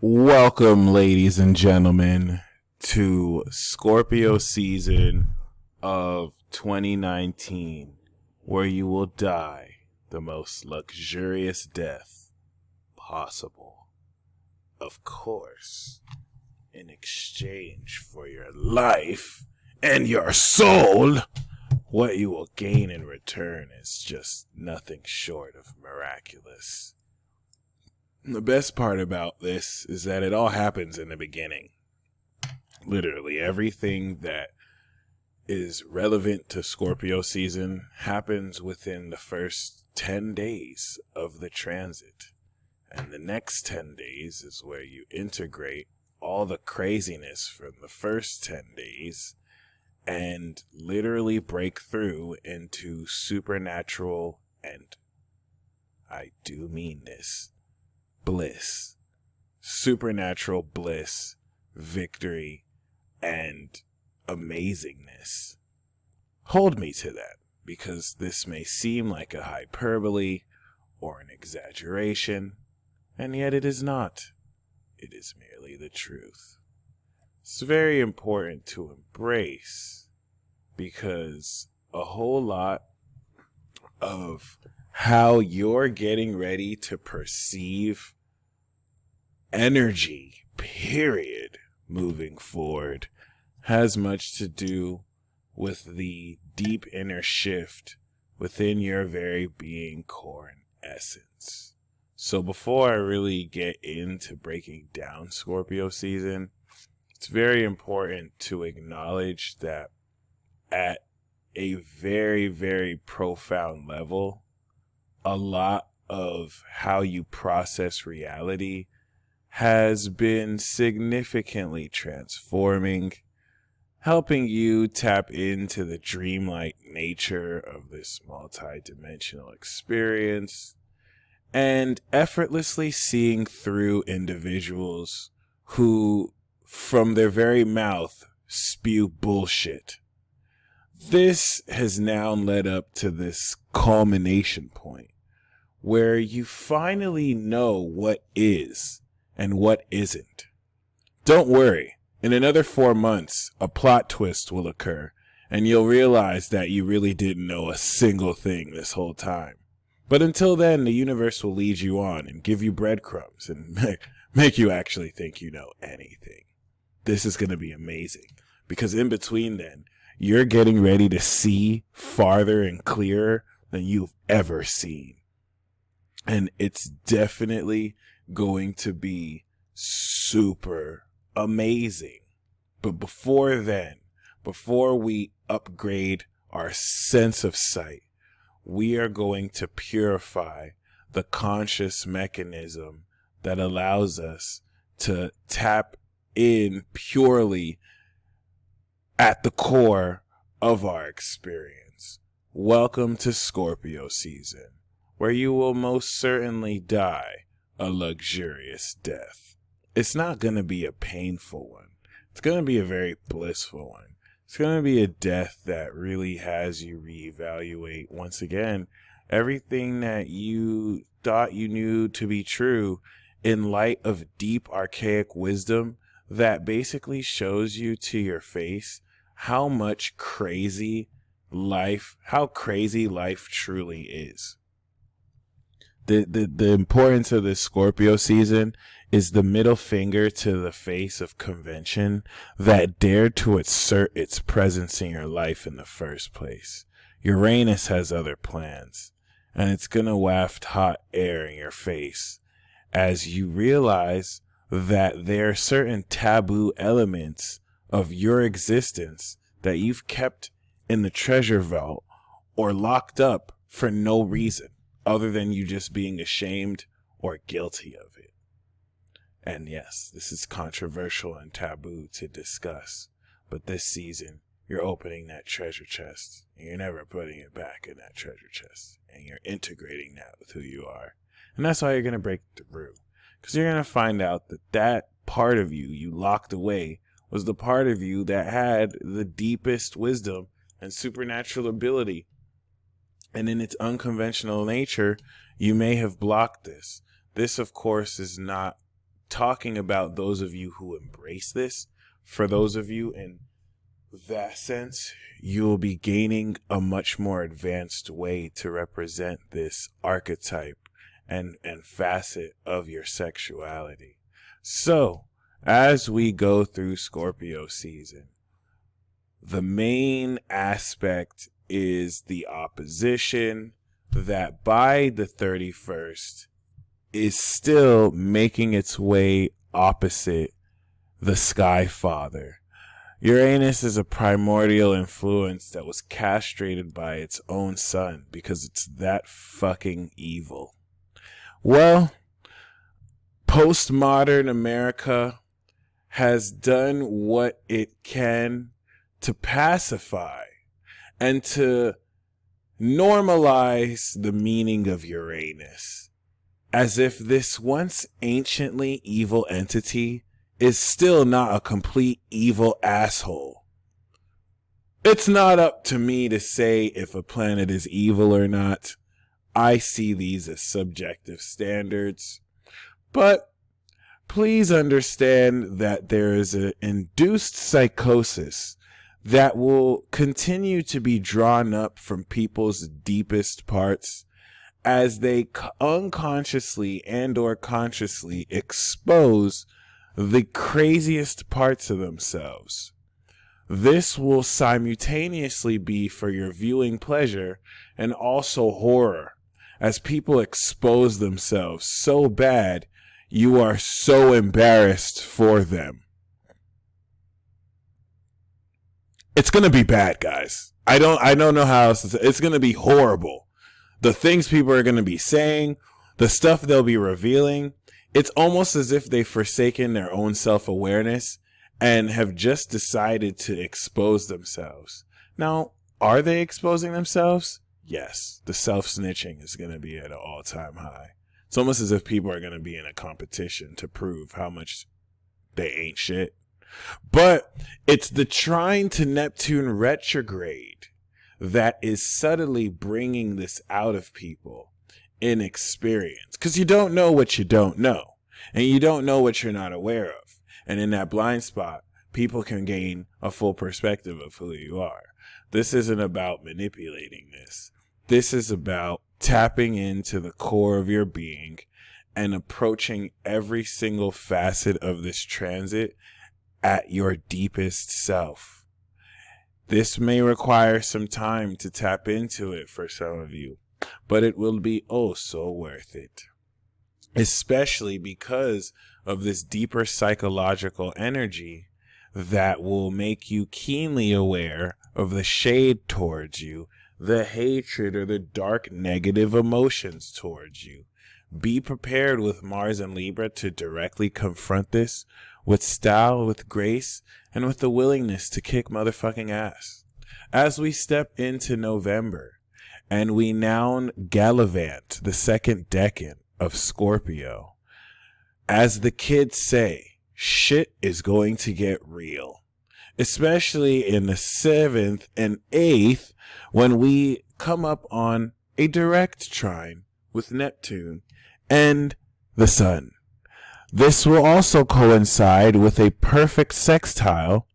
Welcome, ladies and gentlemen, to Scorpio season of 2019, where you will die the most luxurious death possible. Of course, in exchange for your life and your soul, what you will gain in return is just nothing short of miraculous. The best part about this is that it all happens in the beginning. Literally everything that is relevant to Scorpio season happens within the first 10 days of the transit. And the next 10 days is where you integrate all the craziness from the first 10 days and literally break through into supernatural, and I do mean this, bliss, supernatural bliss, victory, and amazingness. Hold me to that, because this may seem like a hyperbole or an exaggeration, and yet it is not. It is merely the truth. It's very important to embrace, because a whole lot of how you're getting ready to perceive energy, period, moving forward, has much to do with the deep inner shift within your very being, core, and essence. So before I really get into breaking down Scorpio season, it's very important to acknowledge that at a very, very profound level, a lot of how you process reality has been significantly transforming, helping you tap into the dreamlike nature of this multi-dimensional experience and effortlessly seeing through individuals who, from their very mouth, spew bullshit. This has now led up to this culmination point where you finally know what is and what isn't. Don't worry, in another 4 months, a plot twist will occur, and you'll realize that you really didn't know a single thing this whole time. But until then, the universe will lead you on and give you breadcrumbs and make you actually think you know anything. This is going to be amazing, because in between then, you're getting ready to see farther and clearer than you've ever seen. And it's definitely going to be super amazing. But before then, before we upgrade our sense of sight, we are going to purify the conscious mechanism that allows us to tap in purely at the core of our experience. Welcome to Scorpio season, where you will most certainly die a luxurious death. It's not going to be a painful one. It's going to be a very blissful one. It's going to be a death that really has you reevaluate, once again, everything that you thought you knew to be true in light of deep archaic wisdom that basically shows you to your face how crazy life truly is. The importance of this Scorpio season is the middle finger to the face of convention that dared to assert its presence in your life in the first place. Uranus has other plans, and it's gonna waft hot air in your face as you realize that there are certain taboo elements of your existence that you've kept in the treasure vault or locked up for no reason other than you just being ashamed or guilty of it. And yes, this is controversial and taboo to discuss, but this season you're opening that treasure chest and you're never putting it back in that treasure chest, and you're integrating that with who you are. And that's why you're going to break through, because you're going to find out that that part of you locked away was the part of you that had the deepest wisdom and supernatural ability. And in its unconventional nature, you may have blocked this. This, of course, is not talking about those of you who embrace this. For those of you in that sense, you will be gaining a much more advanced way to represent this archetype and facet of your sexuality. So, as we go through Scorpio season, the main aspect is the opposition that by the 31st is still making its way opposite the Sky Father. Uranus is a primordial influence that was castrated by its own sun because it's that fucking evil. Well, postmodern America has done what it can to pacify and to normalize the meaning of Uranus, as if this once anciently evil entity is still not a complete evil asshole. It's not up to me to say if a planet is evil or not. I see these as subjective standards. But please understand that there is an induced psychosis that will continue to be drawn up from people's deepest parts as they unconsciously and or consciously expose the craziest parts of themselves. This will simultaneously be for your viewing pleasure and also horror, as people expose themselves so bad you are so embarrassed for them. It's going to be bad, guys. I don't know how else to say. It's going to be horrible. The things people are going to be saying, the stuff they'll be revealing, it's almost as if they've forsaken their own self-awareness and have just decided to expose themselves. Now, are they exposing themselves? Yes. The self-snitching is going to be at an all-time high. It's almost as if people are going to be in a competition to prove how much they ain't shit. But it's the trine to Neptune retrograde that is subtly bringing this out of people in experience. Because you don't know what you don't know. And you don't know what you're not aware of. And in that blind spot, people can gain a full perspective of who you are. This isn't about manipulating this. This is about tapping into the core of your being and approaching every single facet of this transit at your deepest self. This may require some time to tap into it for some of you, but it will be oh so worth it. Especially because of this deeper psychological energy that will make you keenly aware of the shade towards you, the hatred or the dark negative emotions towards you. Be prepared with Mars and Libra to directly confront this with style, with grace, and with the willingness to kick motherfucking ass. As we step into November, and we now gallivant the second decan of Scorpio, as the kids say, shit is going to get real. Especially in the 7th and 8th, when we come up on a direct trine with Neptune and the Sun. This will also coincide with a perfect sextile,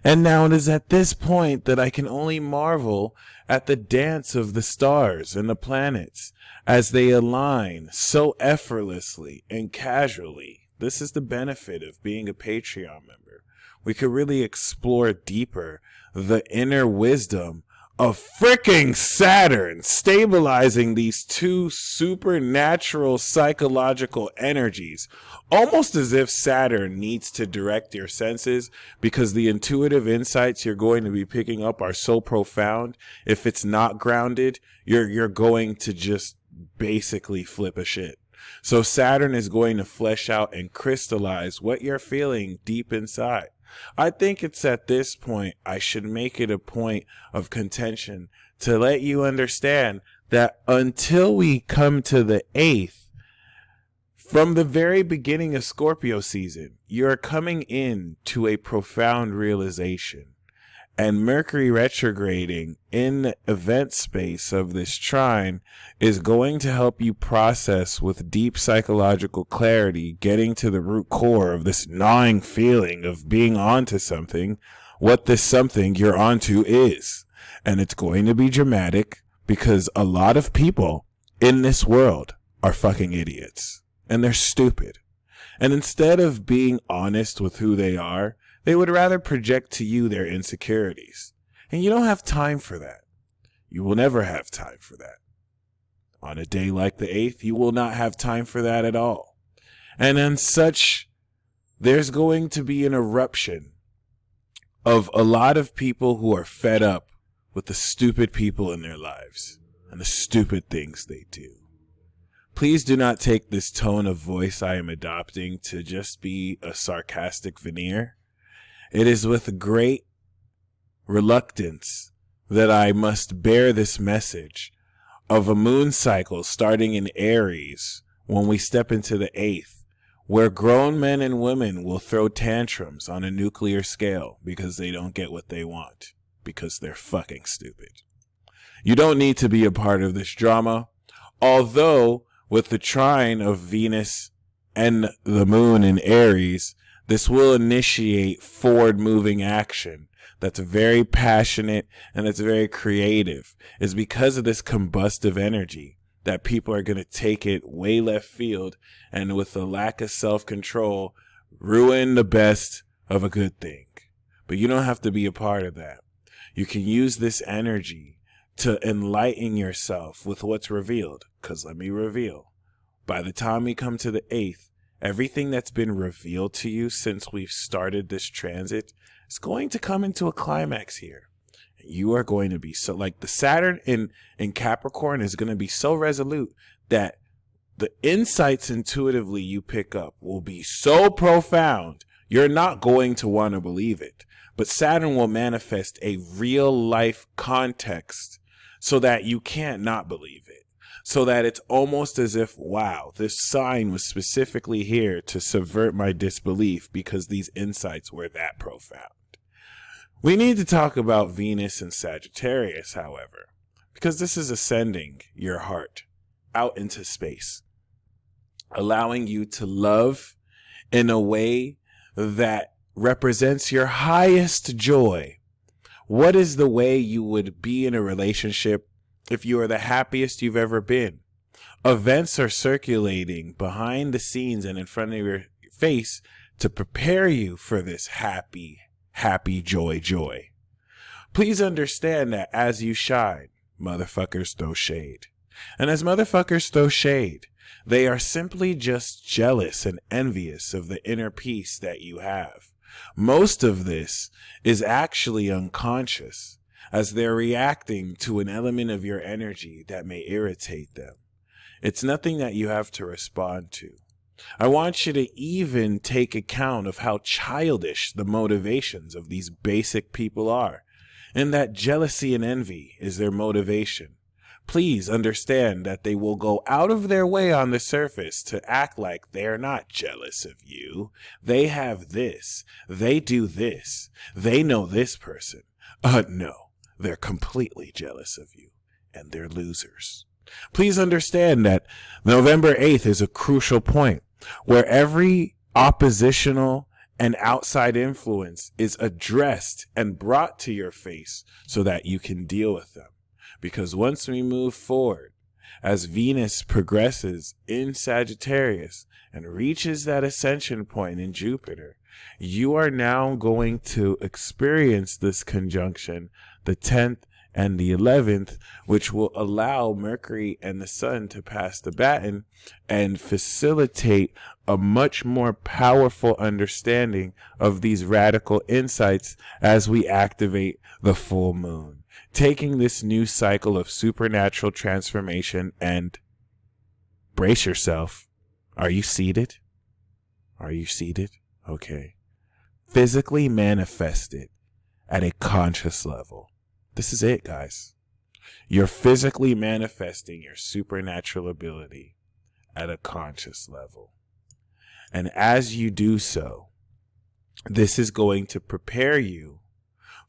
and now it is at this point that I can only marvel at the dance of the stars and the planets as they align so effortlessly and casually. This is the benefit of being a Patreon member. We could really explore deeper the inner wisdom of freaking Saturn stabilizing these two supernatural psychological energies, almost as if Saturn needs to direct your senses because the intuitive insights you're going to be picking up are so profound. If it's not grounded, you're going to just basically flip a shit. So Saturn is going to flesh out and crystallize what you're feeling deep inside. I think it's at this point I should make it a point of contention to let you understand that until we come to the 8th, from the very beginning of Scorpio season, you're coming in to a profound realization. And Mercury retrograding in the event space of this trine is going to help you process with deep psychological clarity, getting to the root core of this gnawing feeling of being onto something, what this something you're onto is. And it's going to be dramatic because a lot of people in this world are fucking idiots. And they're stupid. And instead of being honest with who they are, they would rather project to you their insecurities. And you don't have time for that. You will never have time for that. On a day like the 8th, you will not have time for that at all. And as such, there's going to be an eruption of a lot of people who are fed up with the stupid people in their lives and the stupid things they do. Please do not take this tone of voice I am adopting to just be a sarcastic veneer. It is with great reluctance that I must bear this message of a moon cycle starting in Aries when we step into the 8th, where grown men and women will throw tantrums on a nuclear scale because they don't get what they want, because they're fucking stupid. You don't need to be a part of this drama, although with the trine of Venus and the moon in Aries, this will initiate forward-moving action that's very passionate and that's very creative. It's because of this combustive energy that people are going to take it way left field and with a lack of self-control, ruin the best of a good thing. But you don't have to be a part of that. You can use this energy to enlighten yourself with what's revealed. Because let me reveal, by the time we come to the 8th, everything that's been revealed to you since we've started this transit is going to come into a climax here. You are going to be so, like the Saturn in Capricorn is going to be so resolute that the insights intuitively you pick up will be so profound, you're not going to want to believe it. But Saturn will manifest a real life context so that you can't not believe it. So that it's almost as if, wow, this sign was specifically here to subvert my disbelief because these insights were that profound. We need to talk about Venus and Sagittarius, however, because this is ascending your heart out into space, allowing you to love in a way that represents your highest joy. What is the way you would be in a relationship if you are the happiest you've ever been? Events are circulating behind the scenes and in front of your face to prepare you for this happy joy. Please understand that as you shine, motherfuckers throw shade. And as motherfuckers throw shade, they are simply just jealous and envious of the inner peace that you have. Most of this is actually unconscious, as they're reacting to an element of your energy that may irritate them. It's nothing that you have to respond to. I want you to even take account of how childish the motivations of these basic people are, and that jealousy and envy is their motivation. Please understand that they will go out of their way on the surface to act like they're not jealous of you. They have this. They do this. They know this person. No, they're completely jealous of you, and they're losers. Please understand that November 8th is a crucial point where every oppositional and outside influence is addressed and brought to your face so that you can deal with them. Because once we move forward, as Venus progresses in Sagittarius and reaches that ascension point in Jupiter, you are now going to experience this conjunction the 10th and the 11th, which will allow Mercury and the Sun to pass the baton and facilitate a much more powerful understanding of these radical insights as we activate the full moon, taking this new cycle of supernatural transformation. And brace yourself. Are you seated? Are you seated? Okay. Physically manifest it at a conscious level. This is it, guys. You're physically manifesting your supernatural ability at a conscious level. And as you do so, this is going to prepare you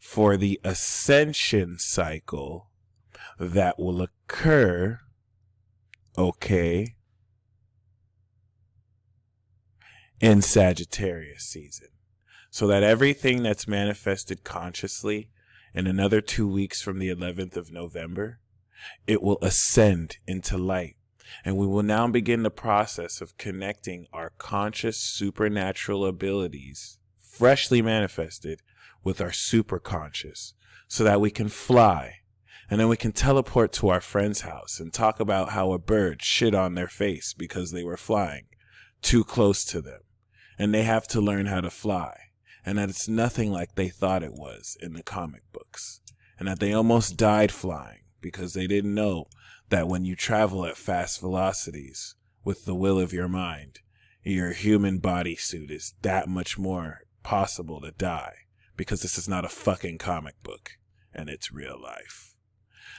for the ascension cycle that will occur, okay, in Sagittarius season. So that everything that's manifested consciously in another 2 weeks from the 11th of November, it will ascend into light. And we will now begin the process of connecting our conscious supernatural abilities, freshly manifested, with our superconscious, so that we can fly. And then we can teleport to our friend's house and talk about how a bird shit on their face because they were flying too close to them. And they have to learn how to fly. And that it's nothing like they thought it was in the comic books. And that they almost died flying because they didn't know that when you travel at fast velocities with the will of your mind, your human bodysuit is that much more possible to die, because this is not a fucking comic book and it's real life.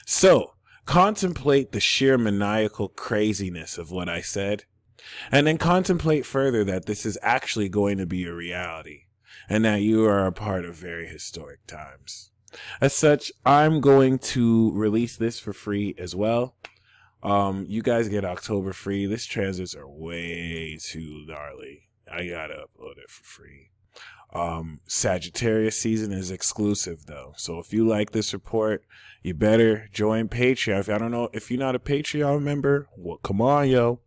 So, contemplate the sheer maniacal craziness of what I said, and then contemplate further that this is actually going to be a reality, and that you are a part of very historic times. As such, I'm going to release this for free as well. You guys get October free. This transits are way too gnarly. I gotta upload it for free. Sagittarius season is exclusive though. So if you like this report, you better join Patreon. I don't know if you're not a Patreon member, well, come on, yo.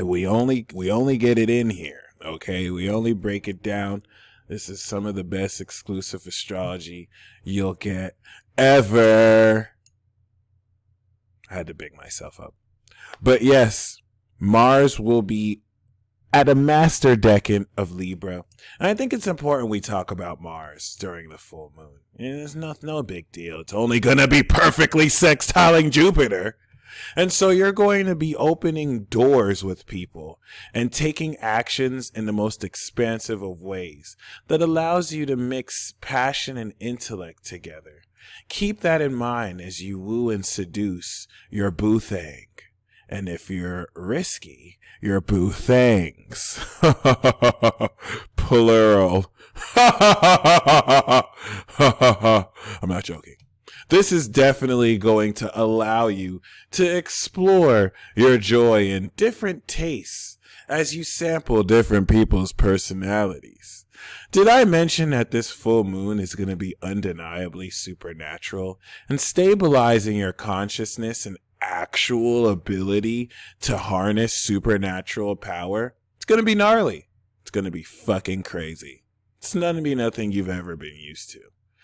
We only get it in here. Okay. We only break it down. This is some of the best exclusive astrology you'll get ever. I had to big myself up. But yes, Mars will be at a master decan of Libra. And I think it's important we talk about Mars during the full moon. And it's no big deal. It's only going to be perfectly sextiling Jupiter. And so you're going to be opening doors with people and taking actions in the most expansive of ways that allows you to mix passion and intellect together. Keep that in mind as you woo and seduce your boo thing. And if you're risky, your boo things. Plural. I'm not joking. This is definitely going to allow you to explore your joy in different tastes as you sample different people's personalities. Did I mention that this full moon is going to be undeniably supernatural and stabilizing your consciousness and actual ability to harness supernatural power? It's going to be gnarly. It's going to be fucking crazy. It's not going to be nothing you've ever been used to.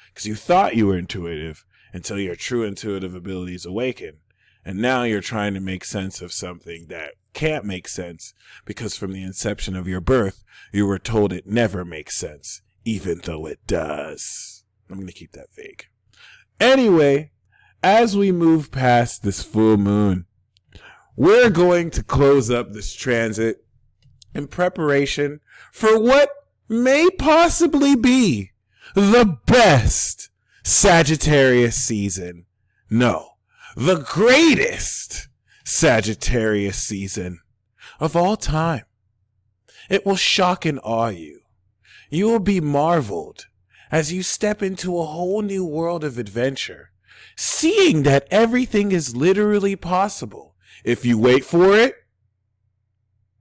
Because you thought you were intuitive until your true intuitive abilities awaken. And now you're trying to make sense of something that can't make sense because from the inception of your birth, you were told it never makes sense, even though it does. I'm going to keep that vague. Anyway, as we move past this full moon, we're going to close up this transit in preparation for what may possibly be the best Sagittarius season. No, the greatest Sagittarius season of all time. It will shock and awe you. You will be marveled as you step into a whole new world of adventure, seeing that everything is literally possible if you wait for it.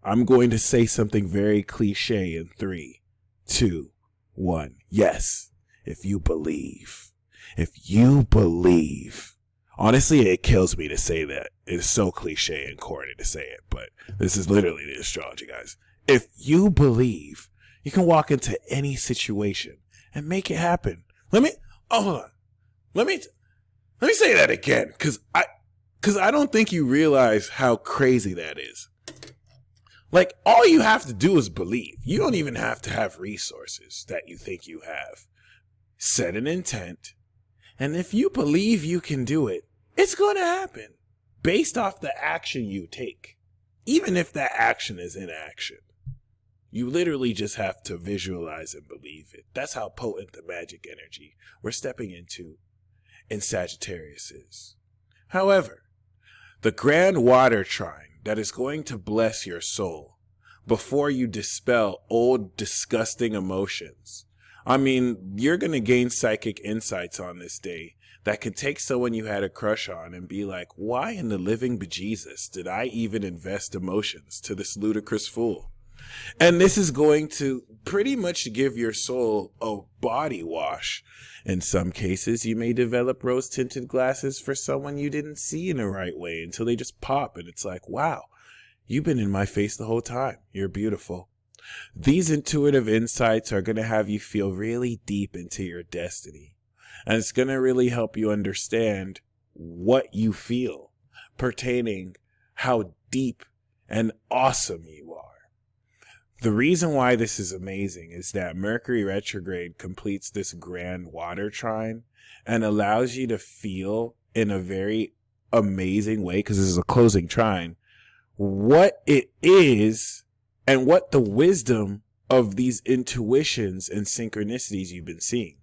I'm going to say something very cliche in 3, 2, 1. Yes, if you believe. If you believe. Honestly, it kills me to say that. It is so cliche and corny to say it, but this is literally the astrology, guys. If you believe, you can walk into any situation and make it happen. Hold on. Let me say that again, because I don't think you realize how crazy that is. Like, all you have to do is believe. You don't even have to have resources that you think you have. Set an intent, and if you believe you can do it, it's going to happen based off the action you take. Even if that action is inaction. You literally just have to visualize and believe it. That's how potent the magic energy we're stepping into in Sagittarius is. However, the grand water trine that is going to bless your soul before you dispel old disgusting emotions I mean, you're going to gain psychic insights on this day that could take someone you had a crush on and be like, why in the living bejesus did I even invest emotions to this ludicrous fool? And this is going to pretty much give your soul a body wash. In some cases, you may develop rose-tinted glasses for someone you didn't see in the right way until they just pop and it's like, wow, you've been in my face the whole time. You're beautiful. These intuitive insights are going to have you feel really deep into your destiny. And it's going to really help you understand what you feel pertaining how deep and awesome you are. The reason why this is amazing is that Mercury retrograde completes this grand water trine and allows you to feel in a very amazing way, because this is a closing trine, what it is and what the wisdom of these intuitions and synchronicities you've been seeing.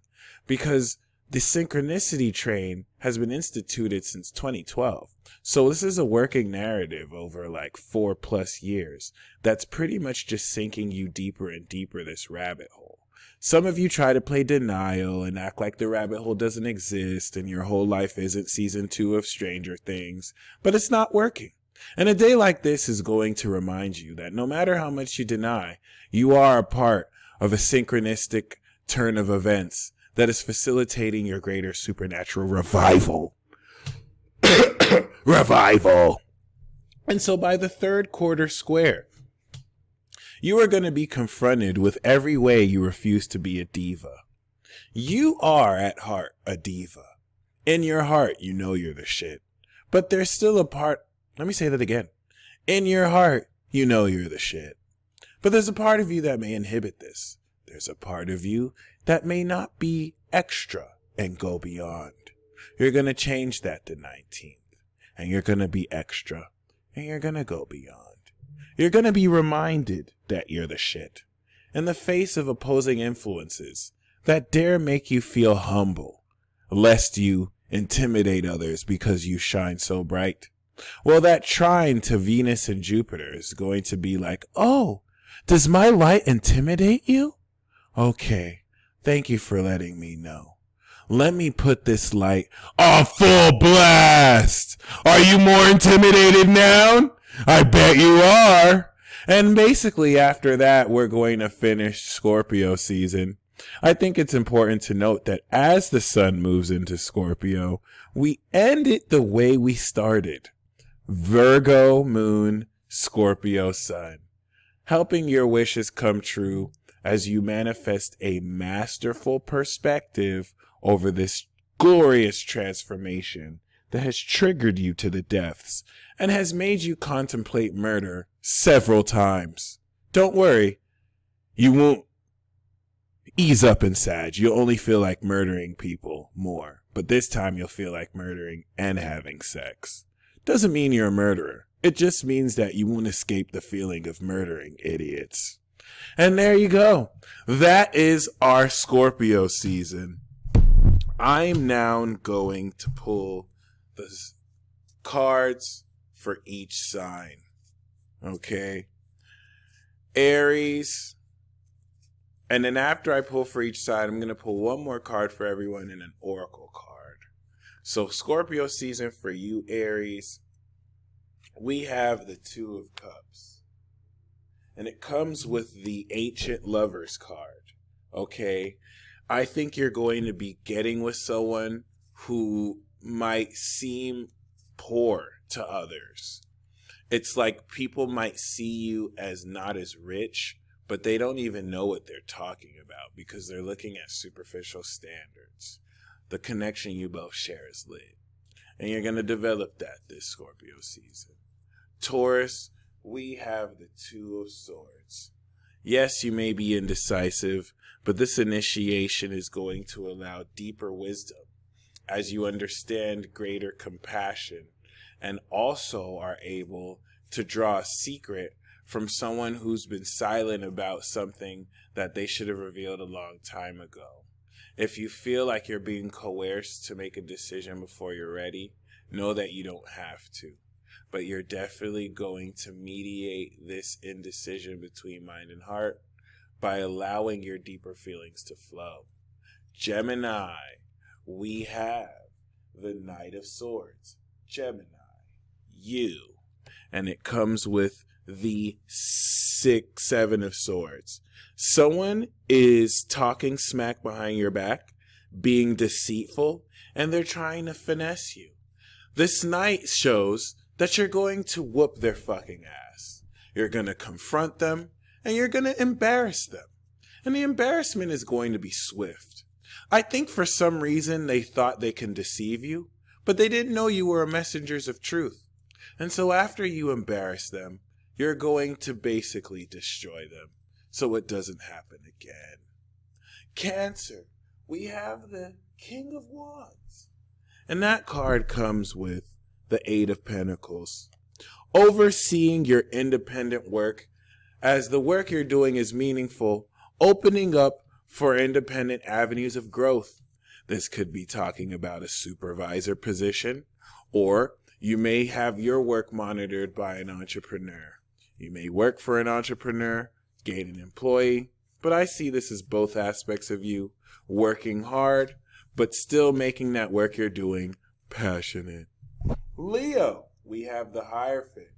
Because the synchronicity train has been instituted since 2012. So this is a working narrative over like 4+ years that's pretty much just sinking you deeper and deeper this rabbit hole. Some of you try to play denial and act like the rabbit hole doesn't exist and your whole life isn't season 2 of Stranger Things, but it's not working. And a day like this is going to remind you that no matter how much you deny, you are a part of a synchronistic turn of events that is facilitating your greater supernatural revival. Revival. And so by the third quarter square, you are going to be confronted with every way you refuse to be a diva. You are at heart a diva. In your heart, you know you're the shit. But there's still a part, let me say that again. In your heart, you know you're the shit. But there's a part of you that may inhibit this. There's a part of you that may not be extra and go beyond. You're going to change that the 19th. And you're going to be extra. And you're going to go beyond. You're going to be reminded that you're the shit. In the face of opposing influences that dare make you feel humble, lest you intimidate others because you shine so bright. Well, that trine to Venus and Jupiter is going to be like, oh, does my light intimidate you? Okay, thank you for letting me know. Let me put this light on full blast. Are you more intimidated now? I bet you are. And basically after that, we're going to finish Scorpio season. I think it's important to note that as the sun moves into Scorpio, we end it the way we started. Virgo moon, Scorpio sun. Helping your wishes come true as you manifest a masterful perspective over this glorious transformation that has triggered you to the depths and has made you contemplate murder several times. Don't worry, you won't ease up in Sag. You'll only feel like murdering people more, but this time you'll feel like murdering and having sex. Doesn't mean you're a murderer. It just means that you won't escape the feeling of murdering idiots. And there you go. That is our Scorpio season. I'm now going to pull the cards for each sign. Okay? Aries. And then after I pull for each sign, I'm going to pull one more card for everyone and an oracle card. So Scorpio season for you, Aries. We have the Two of Cups. And it comes with the Ancient Lovers card. Okay? I think you're going to be getting with someone who might seem poor to others. It's like people might see you as not as rich, but they don't even know what they're talking about because they're looking at superficial standards. The connection you both share is lit. And you're going to develop that this Scorpio season. Taurus, we have the Two of Swords. Yes, you may be indecisive, but this initiation is going to allow deeper wisdom as you understand greater compassion and also are able to draw a secret from someone who's been silent about something that they should have revealed a long time ago. If you feel like you're being coerced to make a decision before you're ready, know that you don't have to. But you're definitely going to mediate this indecision between mind and heart by allowing your deeper feelings to flow. Gemini, we have the Knight of Swords. Gemini, you. And it comes with the Seven of Swords. Someone is talking smack behind your back, being deceitful, and they're trying to finesse you. This Knight shows that you're going to whoop their fucking ass. You're going to confront them, and you're going to embarrass them. And the embarrassment is going to be swift. I think for some reason they thought they can deceive you, but they didn't know you were messengers of truth. And so after you embarrass them, you're going to basically destroy them so it doesn't happen again. Cancer, we have the King of Wands. And that card comes with the Eight of Pentacles. Overseeing your independent work as the work you're doing is meaningful, opening up for independent avenues of growth. This could be talking about a supervisor position, or you may have your work monitored by an entrepreneur. You may work for an entrepreneur, gain an employee, but I see this as both aspects of you working hard, but still making that work you're doing passionate. Leo, we have the Hierophant.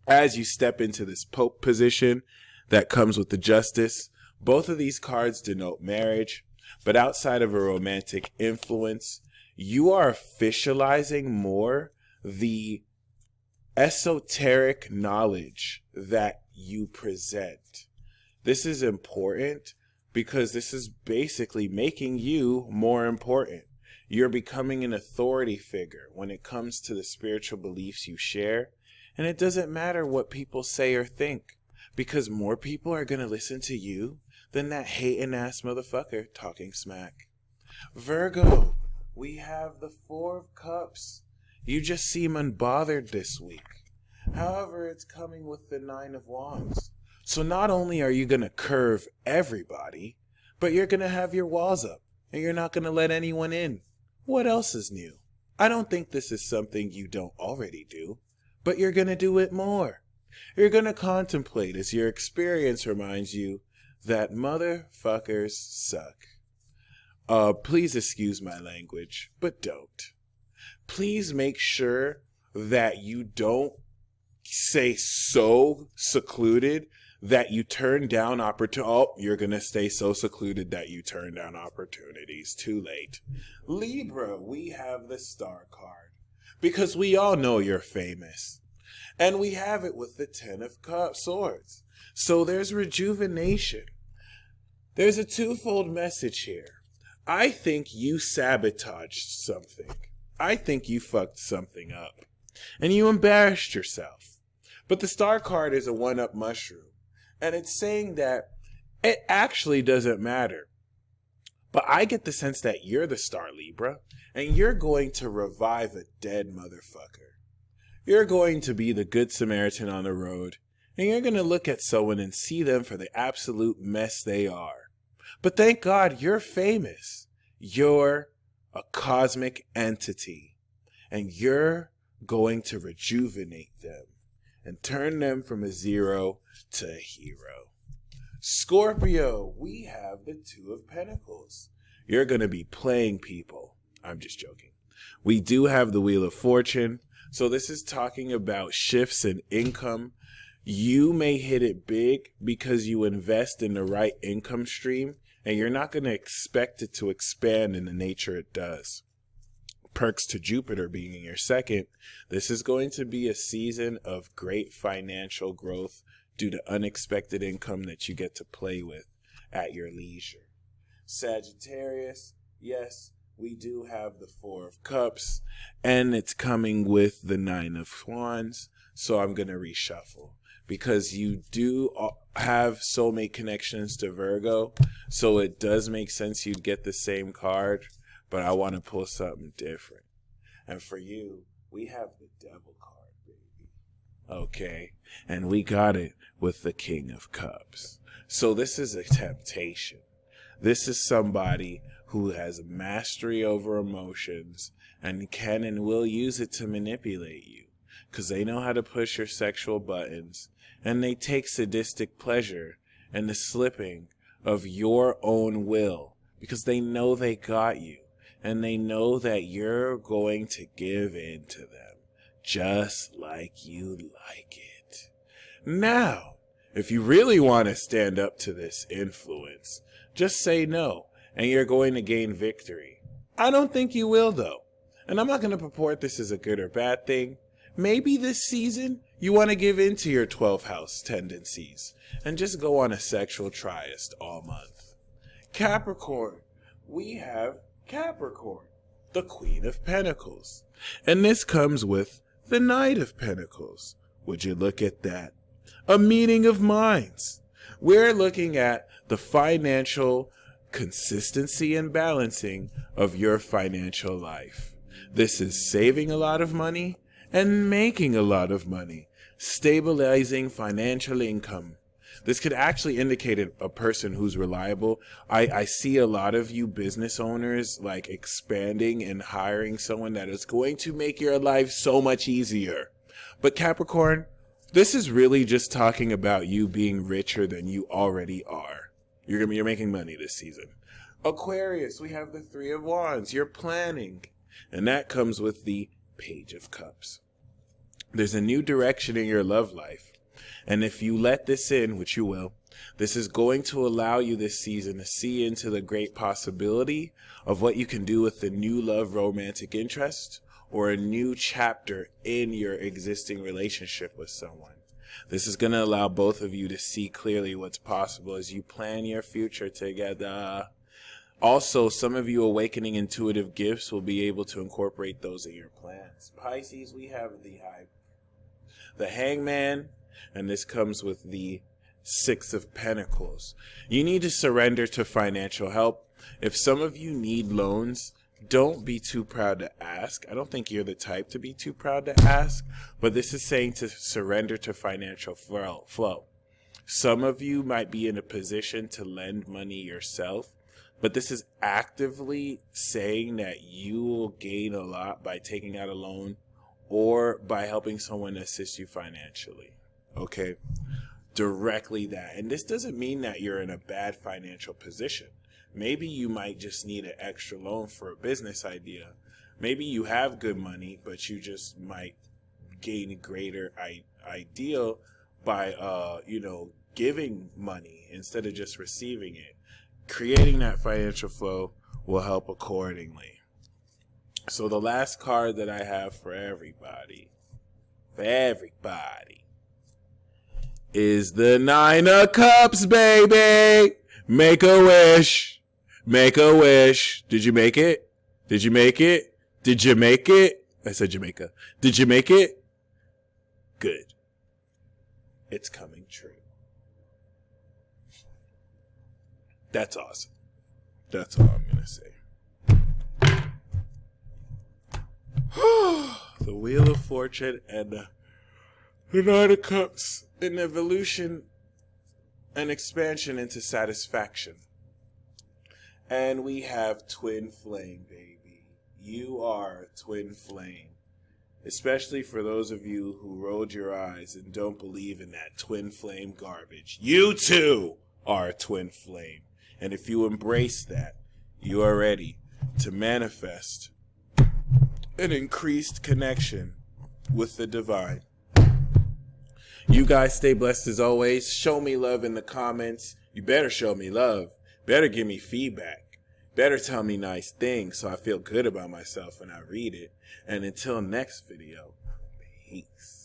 As you step into this Pope position that comes with the Justice, both of these cards denote marriage, but outside of a romantic influence, you are officializing more the esoteric knowledge that you present. This is important because this is basically making you more important. You're becoming an authority figure when it comes to the spiritual beliefs you share, and it doesn't matter what people say or think, because more people are going to listen to you than that hating ass motherfucker talking smack. Virgo, we have the Four of Cups. You just seem unbothered this week. However, it's coming with the Nine of Wands. So not only are you going to curve everybody, but you're going to have your walls up and you're not going to let anyone in. What else is new? I don't think this is something you don't already do, but you're going to do it more. You're going to contemplate as your experience reminds you that motherfuckers suck. Please excuse my language, but don't. Please make sure that you don't say so secluded that you turn down you're going to stay so secluded that you turn down opportunities. Too late. Libra, we have the Star card because we all know you're famous. And we have it with the Ten of Swords. So there's rejuvenation. There's a twofold message here. I think you sabotaged something. I think you fucked something up. And you embarrassed yourself. But the Star card is a one-up mushroom. And it's saying that it actually doesn't matter. But I get the sense that you're the Star Libra. And you're going to revive a dead motherfucker. You're going to be the good Samaritan on the road. And you're going to look at someone and see them for the absolute mess they are. But thank God you're famous. You're a cosmic entity. And you're going to rejuvenate them and turn them from a zero to a hero. Scorpio, we have the Two of Pentacles. You're going to be playing people. I'm just joking. We do have the Wheel of Fortune. So this is talking about shifts in income. You may hit it big because you invest in the right income stream, and you're not going to expect it to expand in the nature it does. Perks to Jupiter being in your second, this is going to be a season of great financial growth due to unexpected income that you get to play with at your leisure. Sagittarius, yes, we do have the Four of Cups, and it's coming with the Nine of Wands, so I'm going to reshuffle because you do have soulmate connections to Virgo, so it does make sense you'd get the same card, but I want to pull something different. And for you, we have the Devil card, baby. Okay, and we got it with the King of Cups. So this is a temptation. This is somebody who has mastery over emotions and can and will use it to manipulate you because they know how to push your sexual buttons and they take sadistic pleasure and the slipping of your own will, because they know they got you, and they know that you're going to give in to them just like you like it. Now, if you really want to stand up to this influence, just say no, and you're going to gain victory. I don't think you will, though. And I'm not going to purport this as a good or bad thing. Maybe this season, you want to give in to your 12th house tendencies and just go on a sexual tryst all month. Capricorn, we have Capricorn, the Queen of Pentacles. And this comes with the Knight of Pentacles. Would you look at that? A meeting of minds. We're looking at the financial consistency and balancing of your financial life. This is saving a lot of money and making a lot of money, stabilizing financial income. This could actually indicate a person who's reliable. I see a lot of you business owners like expanding and hiring someone that is going to make your life so much easier. But Capricorn, this is really just talking about you being richer than you already are. You're making money this season. Aquarius, we have the Three of Wands. You're planning. And that comes with the Page of Cups. There's a new direction in your love life. And if you let this in, which you will, this is going to allow you this season to see into the great possibility of what you can do with the new love romantic interest or a new chapter in your existing relationship with someone. This is going to allow both of you to see clearly what's possible as you plan your future together. Also, some of you awakening intuitive gifts will be able to incorporate those in your plans. Pisces, we have the Hangman, and this comes with the Six of Pentacles. You need to surrender to financial help. If some of you need loans, don't be too proud to ask. I don't think you're the type to be too proud to ask, but this is saying to surrender to financial flow. Some of you might be in a position to lend money yourself, but this is actively saying that you will gain a lot by taking out a loan or by helping someone assist you financially. Okay? Directly that. And this doesn't mean that you're in a bad financial position. Maybe you might just need an extra loan for a business idea. Maybe you have good money, but you just might gain a greater ideal by, giving money instead of just receiving it. Creating that financial flow will help accordingly. So the last card that I have for everybody, is the Nine of Cups, baby. Make a wish. Make a wish. Did you make it? Did you make it? Did you make it? I said Jamaica. Did you make it? Good. It's coming true. That's awesome. That's all I'm going to say. The Wheel of Fortune and the Nine of Cups, an evolution and expansion into satisfaction. And we have twin flame, baby. You are twin flame. Especially for those of you who rolled your eyes and don't believe in that twin flame garbage. You too are a twin flame. And if you embrace that, you are ready to manifest an increased connection with the divine. You guys stay blessed as always. Show me love in the comments. You better show me love. Better give me feedback. Better tell me nice things so I feel good about myself when I read it. And until next video, peace.